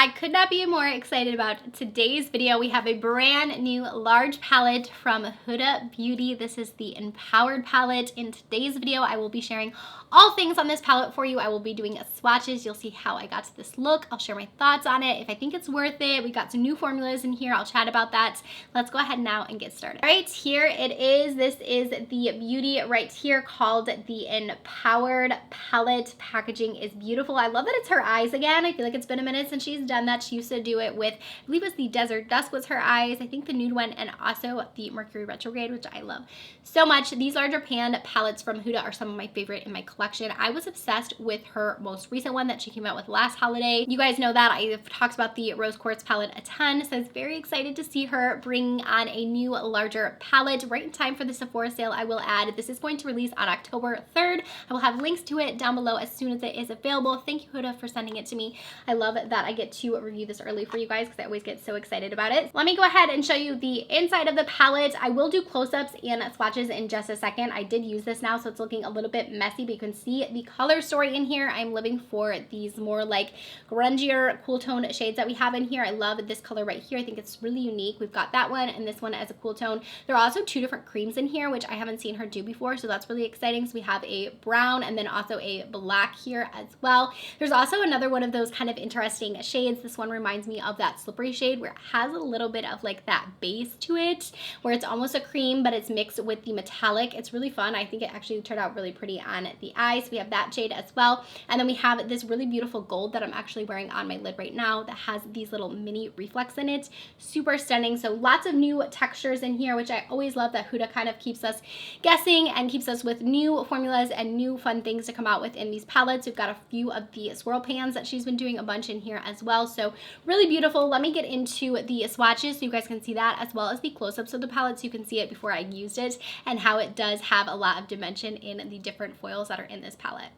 I could not be more excited about today's video. We have a brand new large palette from Huda Beauty. This is the Empowered palette. In today's video, I will be sharing all things on this palette for you. I will be doing swatches. You'll see how I got to this look. I'll share my thoughts on it, if I think it's worth it. We got some new formulas in here. I'll chat about that. Let's go ahead now and get started. All right, here it is. This is the beauty right here called the Empowered palette. Packaging is beautiful. I love that it's her eyes again. I feel like it's been a minute since she's done that. She used to do it with, I believe it was the Desert Dusk was her eyes, I think the nude one, and also the Mercury Retrograde, which I love so much. These larger pan palettes from Huda are some of my favorite in my collection. I was obsessed with her most recent one that she came out with last holiday. You guys know that I've talked about the Rose Quartz palette a ton, so I was very excited to see her bring on a new larger palette right in time for the Sephora sale. I will add, this is going to release on October 3rd. I will have links to it down below as soon as it is available. Thank you, Huda, for sending it to me. I love that I get to review this early for you guys because I always get so excited about it. Let me go ahead and show you the inside of the palette. I will do close-ups and swatches in just a second. I did use this now, so it's looking a little bit messy, but you can see the color story in here. I'm living for these more like grungier, cool tone shades that we have in here. I love this color right here. I think it's really unique. We've got that one and this one as a cool tone. There are also two different creams in here, which I haven't seen her do before, so that's really exciting. So we have a brown and then also a black here as well. There's also another one of those kind of interesting shades. This one reminds me of that slippery shade where it has a little bit of like that base to it, where it's almost a cream, but it's mixed with the metallic. It's really fun. I think it actually turned out really pretty on the eyes. We have that shade as well. And then we have this really beautiful gold that I'm actually wearing on my lid right now that has these little mini reflex in it. Super stunning. So lots of new textures in here, which I always love that Huda kind of keeps us guessing and keeps us with new formulas and new fun things to come out with in these palettes. We've got a few of the swirl pans that she's been doing a bunch in here as well. So really beautiful. Let me get into the swatches so you guys can see that, as well as the close-ups of the palette so you can see it before I used it and how it does have a lot of dimension in the different foils that are in this palette.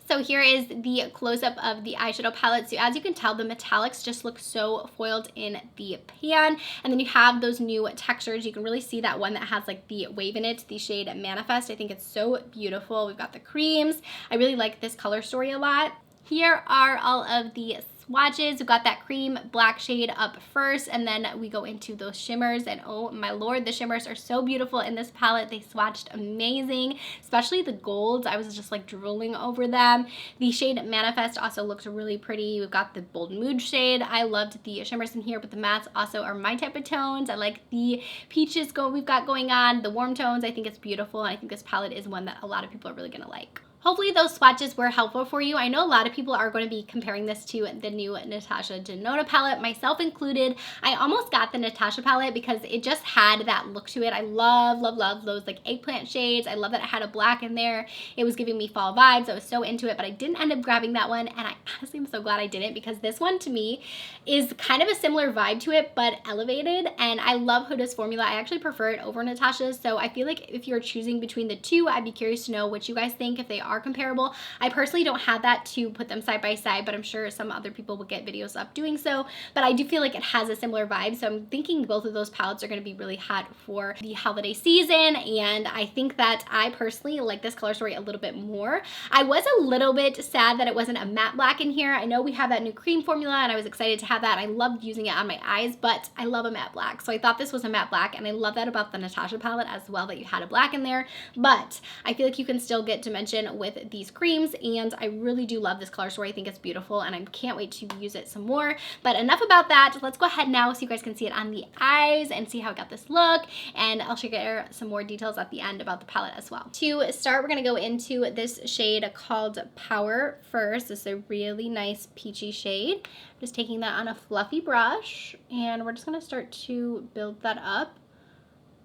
So here is the close-up of the eyeshadow palette. So as you can tell, the metallics just look so foiled in the pan. And then you have those new textures. You can really see that one that has like the wave in it, the shade Manifest. I think it's so beautiful. We've got the creams. I really like this color story a lot. Here are all of the swatches. We've got that cream black shade up first, and then we go into those shimmers, and oh my lord, the shimmers are so beautiful in this palette. They swatched amazing, especially the golds. I was just like drooling over them. The shade Manifest also looks really pretty. We've got the Bold Mood shade. I loved the shimmers in here, but the mattes also are my type of tones. I like the peaches we've got going on, the warm tones. I think it's beautiful, and I think this palette is one that a lot of people are really gonna like. Hopefully those swatches were helpful for you. I know a lot of people are going to be comparing this to the new Natasha Denona palette, myself included. I almost got the Natasha palette because it just had that look to it. I love, love, love those like eggplant shades. I love that it had a black in there. It was giving me fall vibes. I was so into it, but I didn't end up grabbing that one, and I honestly am so glad I didn't, because this one to me is kind of a similar vibe to it, but elevated, and I love Huda's formula. I actually prefer it over Natasha's, so I feel like if you're choosing between the two, I'd be curious to know what you guys think, if they are comparable. I personally don't have that to put them side by side, but I'm sure some other people will get videos up doing so. But I do feel like it has a similar vibe, so I'm thinking both of those palettes are going to be really hot for the holiday season, and I think that I personally like this color story a little bit more. I was a little bit sad that it wasn't a matte black in here. I know we have that new cream formula, and I was excited to have that. I loved using it on my eyes, but I love a matte black, so I thought this was a matte black, and I love that about the Natasha palette as well, that you had a black in there. But I feel like you can still get dimension with these creams, and I really do love this color story. I think it's beautiful, and I can't wait to use it some more. But enough about that. Let's go ahead now so you guys can see it on the eyes and see how it got this look, and I'll share some more details at the end about the palette as well. To start, we're going to go into this shade called Power first. This is a really nice peachy shade. I'm just taking that on a fluffy brush, and we're just going to start to build that up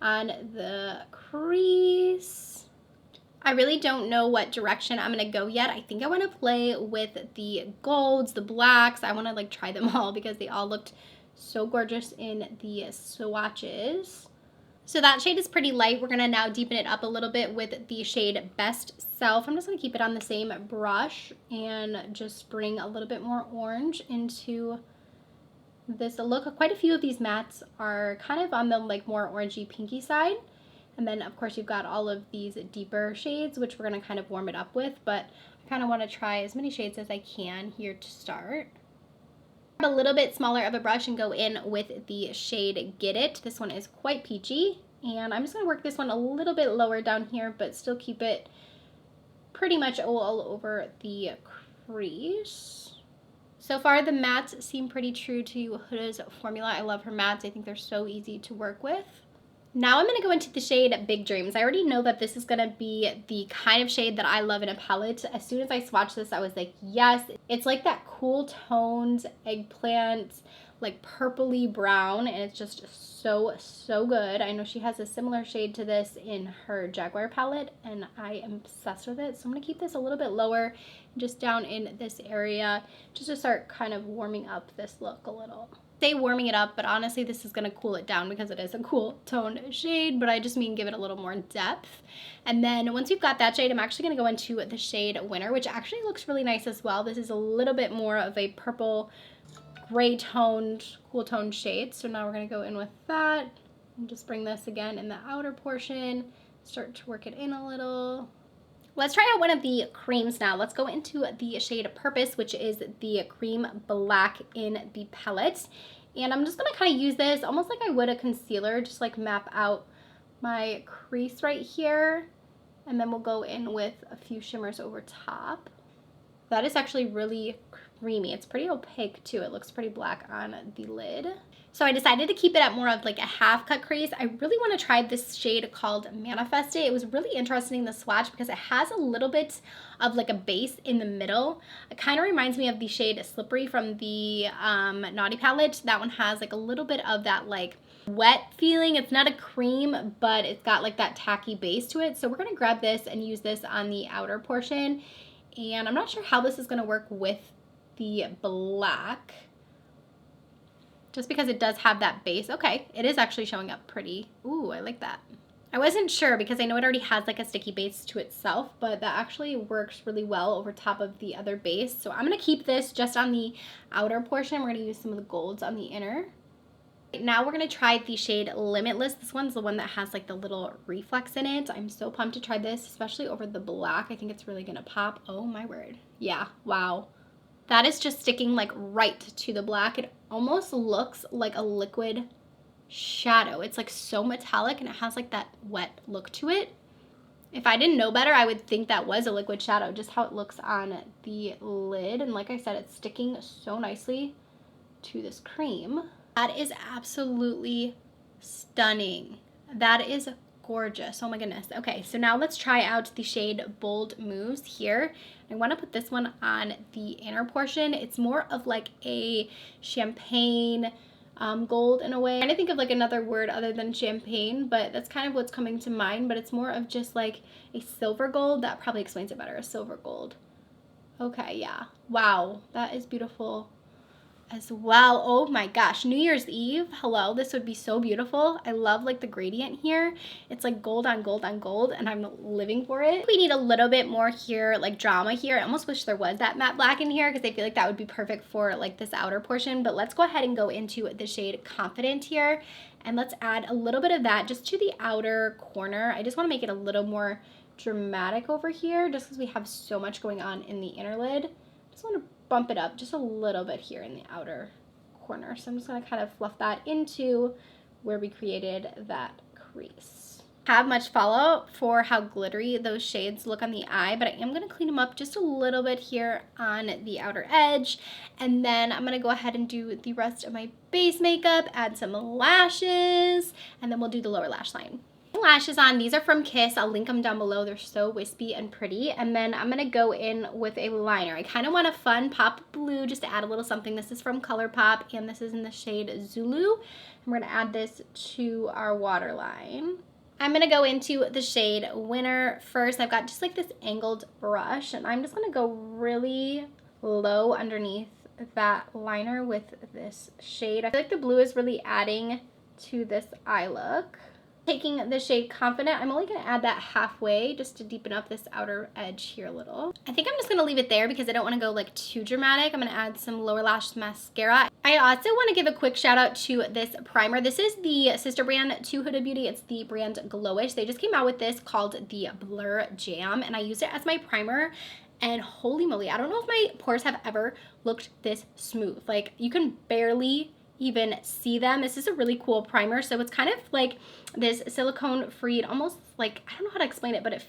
on the crease. I really don't know what direction I'm gonna go yet. I think I want to play with the golds, the blacks. I want to like try them all because they all looked so gorgeous in the swatches. So that shade is pretty light. We're gonna now deepen it up a little bit with the shade Best Self. I'm just gonna keep it on the same brush and just bring a little bit more orange into this look. Quite a few of these mattes are kind of on the like more orangey pinky side. And then of course you've got all of these deeper shades, which we're gonna kind of warm it up with, but I kind of want to try as many shades as I can here to start. A little bit smaller of a brush and go in with the shade Get It. This one is quite peachy, and I'm just going to work this one a little bit lower down here, but still keep it pretty much all over the crease. So far the mattes seem pretty true to Huda's formula. I love her mattes. I think they're so easy to work with. Now I'm going to go into the shade Big Dreams. I already know that this is going to be the kind of shade that I love in a palette. As soon as I swatched this, I was like, yes. It's like that cool toned eggplant, like purpley brown, and it's just so good. I know she has a similar shade to this in her Jaguar palette, and I am obsessed with it. So I'm going to keep this a little bit lower, just down in this area, just to start kind of warming up this look a little. Say warming it up, but honestly this is going to cool it down because it is a cool toned shade, but I just mean give it a little more depth. And then once you've got that shade, I'm actually going to go into the shade Winter, which actually looks really nice as well. This is a little bit more of a purple gray toned, cool toned shade. So now we're going to go in with that and just bring this again in the outer portion, start to work it in a little. Let's try out one of the creams now. Let's go into the shade Purpose, which is the cream black in the palette. And I'm just gonna kind of use this almost like I would a concealer, just like map out my crease right here. And then we'll go in with a few shimmers over top. That is actually really creamy. It's pretty opaque too. It looks pretty black on the lid. So I decided to keep it at more of like a half cut crease. I really want to try this shade called Manifest It. It was really interesting, the swatch, because it has a little bit of like a base in the middle. It kind of reminds me of the shade Slippery from the Naughty palette. That one has like a little bit of that like wet feeling. It's not a cream, but it's got like that tacky base to it. So we're going to grab this and use this on the outer portion. And I'm not sure how this is going to work with the black, just because it does have that base. Okay, it is actually showing up pretty. Ooh, I like that. I wasn't sure because I know it already has like a sticky base to itself, but that actually works really well over top of the other base. So I'm going to keep this just on the outer portion. We're going to use some of the golds on the inner. Now we're going to try the shade Limitless. This one's the one that has like the little reflex in it. I'm so pumped to try this, especially over the black. I think it's really going to pop. Oh my word. Yeah, wow. That is just sticking like right to the black. It almost looks like a liquid shadow. It's like so metallic and it has like that wet look to it. If I didn't know better, I would think that was a liquid shadow, just how it looks on the lid. And like I said, it's sticking so nicely to this cream. That is absolutely stunning. That is gorgeous. Oh my goodness. Okay, so now let's try out the shade Bold Moves here. I want to put this one on the inner portion. It's more of like a champagne gold in a way. I'm trying to think of like another word other than champagne, but that's kind of what's coming to mind. But it's more of just like a silver gold. That probably explains it better, a silver gold. Okay, yeah. Wow, that is beautiful as well. Oh my gosh, New Year's Eve, hello, this would be so beautiful. I love like the gradient here. It's like gold on gold on gold, and I'm living for it. We need a little bit more here, like drama here. I almost wish there was that matte black in here because I feel like that would be perfect for like this outer portion. But let's go ahead and go into the shade Confident here, and let's add a little bit of that just to the outer corner. I just want to make it a little more dramatic over here just because we have so much going on in the inner lid. Just want to bump it up just a little bit here in the outer corner. So I'm just going to kind of fluff that into where we created that crease. Have much fallout for how glittery those shades look on the eye, but I am going to clean them up just a little bit here on the outer edge. And then I'm going to go ahead and do the rest of my base makeup, add some lashes, and then we'll do the lower lash line. Lashes on. These are from Kiss. I'll link them down below. They're so wispy and pretty. And then I'm going to go in with a liner. I kind of want a fun pop of blue just to add a little something. This is from ColourPop, and this is in the shade Zulu. And we're going to add this to our waterline. I'm going to go into the shade Winter first. I've got just like this angled brush, and I'm just going to go really low underneath that liner with this shade. I feel like the blue is really adding to this eye look. Taking the shade Confident, I'm only going to add that halfway just to deepen up this outer edge here a little. I think I'm just going to leave it there because I don't want to go like too dramatic. I'm going to add some lower lash mascara. I also want to give a quick shout out to this primer. This is the sister brand to Huda Beauty. It's the brand Glowish. They just came out with this called the Blur Jam, and I used it as my primer. and holy moly, I don't know if my pores have ever looked this smooth. Like, you can barely even see them. This is a really cool primer. So it's kind of like this silicone free, almost like, I don't know how to explain it, but it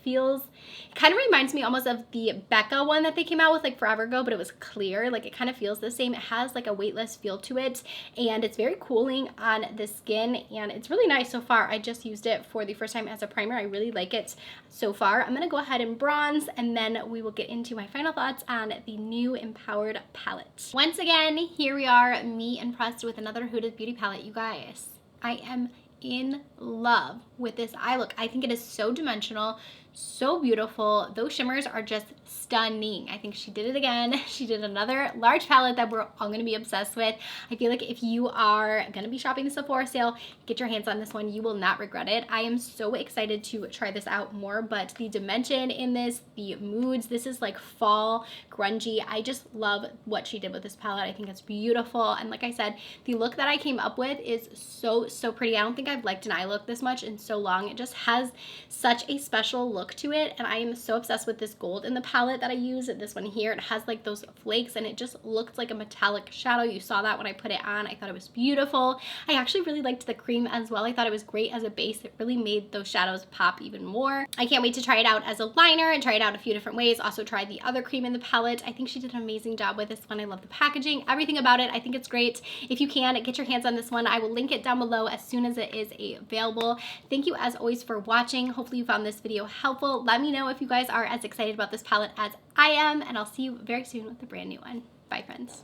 kind of reminds me almost of the Becca one that they came out with like forever ago, but it was clear. Like, it kind of feels the same. It has like a weightless feel to it, and it's very cooling on the skin, and it's really nice so far. I just used it for the first time as a primer. I really like it so far. I'm gonna go ahead and bronze, and then we will get into my final thoughts on the new Empowered palette. Once again, here we are, me impressed with another Huda Beauty palette. You guys, I am in love with this eye look. I think it is so dimensional, so beautiful. Those shimmers are just stunning. I think she did it again. She did another large palette that we're all gonna be obsessed with. I feel like if you are gonna be shopping the Sephora sale, get your hands on this one. You will not regret it. I am so excited to try this out more, but the dimension in this, the moods, this is like fall, grungy. I just love what she did with this palette. I think it's beautiful. And like I said, the look that I came up with is so, so pretty. I don't think I've liked an eye look this much in so long. It just has such a special look to it, and I am so obsessed with this gold in the palette that I use. This one here, it has like those flakes, and it just looked like a metallic shadow. You saw that when I put it on. I thought it was beautiful. I actually really liked the cream as well. I thought it was great as a base. It really made those shadows pop even more. I can't wait to try it out as a liner and try it out a few different ways. Also tried the other cream in the palette. I think she did an amazing job with this one. I love the packaging, everything about it. I think it's great. If you can, get your hands on this one. I will link it down below as soon as it is available. Thank you as always for watching. Hopefully you found this video helpful. Let me know if you guys are as excited about this palette as I am, and I'll see you very soon with a brand new one. Bye, friends.